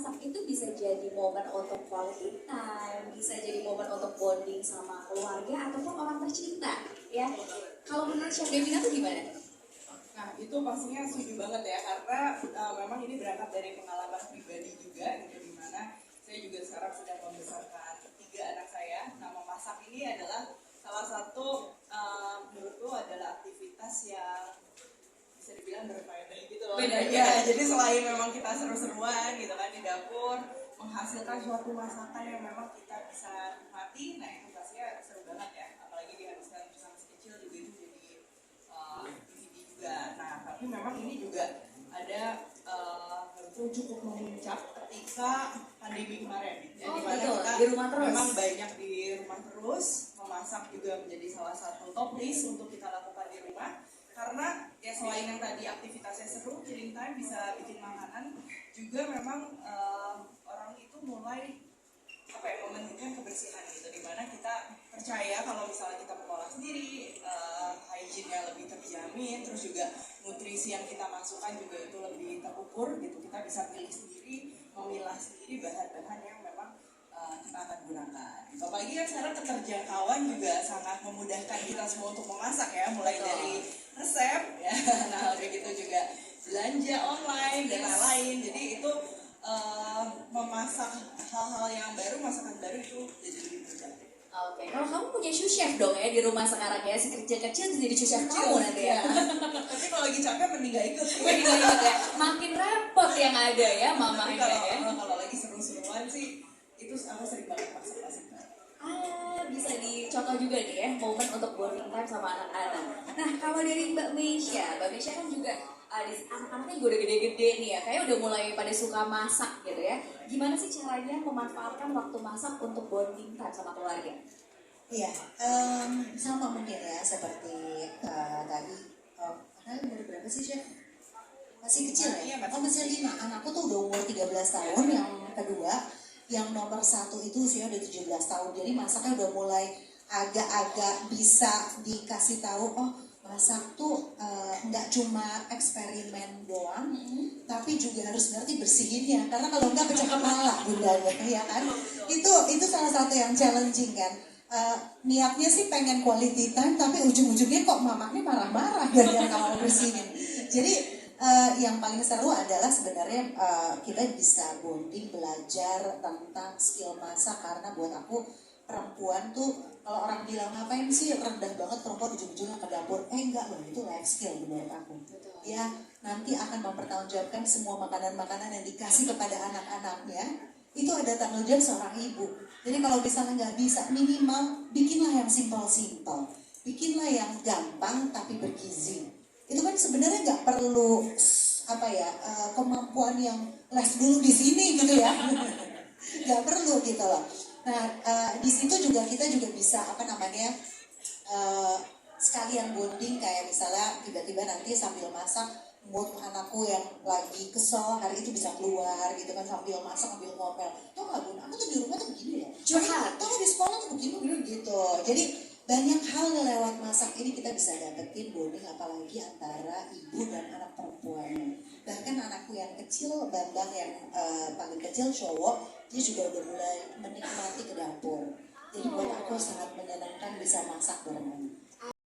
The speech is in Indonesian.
masak itu bisa jadi momen untuk quality time, bisa jadi momen untuk bonding sama keluarga ataupun orang tercinta, ya. Kalau menurut Chef Devina tuh gimana? Nah, itu pastinya setuju banget ya, karena memang ini berangkat dari pengalaman pribadi juga, gitu, dimana saya juga sekarang sedang membesarkan 3 anak saya. Nah, memasak ini adalah salah satu menurutku adalah aktivitas yang bisa dibilang berfaedah gitu loh. Beda ya. Jadi selain memang kita seru-seruan gitu kan di dapur, menghasilkan suatu masakan yang memang kita bisa nikmati, nah itu pastinya seru banget ya. Apalagi dihabiskan bersama si kecil juga itu jadi DVD juga. Nah, tapi memang ini juga ada itu cukup memuncak ketika pandemi kemarin. Jadi betul. kita Di rumah terus. memang banyak di rumah terus, memasak juga menjadi salah satu top list untuk kita lakukan di rumah. Karena ya selain yang tadi aktivitasnya seru, killing time bisa bikin makanan, juga memang orang itu mulai mementingkan kebersihan gitu, dimana kita percaya kalau misalnya kita mengolah sendiri, hygiene-nya lebih terjamin, terus juga nutrisi yang kita masukkan juga itu lebih terukur gitu, kita bisa pilih sendiri, memilah sendiri bahan-bahan yang memang kita akan gunakan. Apalagi kan sekarang keterjangkauan juga sangat memudahkan kita semua untuk memasak ya, mulai dari resep ya, nah udah gitu juga belanja online dan lain-lain. Jadi itu memasak hal-hal yang baru, masakan baru itu jadi lebih mudah. Oke, kalau kamu punya sous chef dong ya di rumah sekarang ya, si kecil-kecil jadi sous chef kamu nanti ya. Tapi kalau lagi capek mending gak ikut. Ya. Makin repot yang ada ya mamanya ya. Kalau lagi seru-seruan sih, itu aku sering banget masak-masak. Bisa dicontoh juga nih ya, momen untuk bonding time sama anak-anak. Nah, kalau dari Mbak Meisha kan juga anak-anaknya juga udah gede-gede nih ya, kayak udah mulai pada suka masak gitu ya. Gimana sih caranya memanfaatkan waktu masak untuk bonding time sama keluarga? Iya, sama mungkin ya, seperti tadi, anaknya umur berapa sih, Chef? Masih kecil ya? Masih 5, anakku tuh udah umur 13 tahun, yang kedua, yang nomor 1 itu usia udah 17 tahun, jadi masaknya udah mulai agak-agak bisa dikasih tahu, oh masak tuh nggak cuma eksperimen doang, tapi juga harus ngerti bersihinnya, karena kalau nggak pecah kepala bundanya, ya kan? Itu salah satu yang challenging kan. Niatnya sih pengen quality time, tapi ujung-ujungnya kok mamanya marah-marah gara-gara kamu bersihin. Jadi yang paling seru adalah sebenarnya kita bisa bonding, belajar tentang skill masak, karena buat aku perempuan tuh, kalau orang bilang ngapain sih rendah banget perempuan ujung-ujungnya ke dapur, enggak loh, itu life skill menurut aku. Ya nanti akan mempertanggungjawabkan semua makanan-makanan yang dikasih kepada anak-anaknya, itu ada tanggung jawab seorang ibu. Jadi kalau misalnya nggak bisa, minimal bikinlah yang simpel-simpel, bikinlah yang gampang tapi bergizi. Itu kan sebenarnya nggak perlu kemampuan yang les dulu di sini gitu ya, nggak perlu gitu loh. Nah di situ juga kita juga bisa sekalian bonding, kayak misalnya tiba-tiba nanti sambil masak, mood anakku yang lagi kesel hari itu bisa keluar gitu kan, sambil masak sambil ngomel, tau gak Bun, aku tuh di rumah tuh begini loh, tau di sekolah tuh begini gitu. Jadi banyak hal lewat masak ini kita bisa dapetin bonding, apalagi antara ibu dan anak perempuan. Bahkan anakku yang kecil, Bambang yang paling kecil cowok, dia juga udah mulai menikmati ke dapur. Jadi buat aku sangat menyenangkan bisa masak bareng.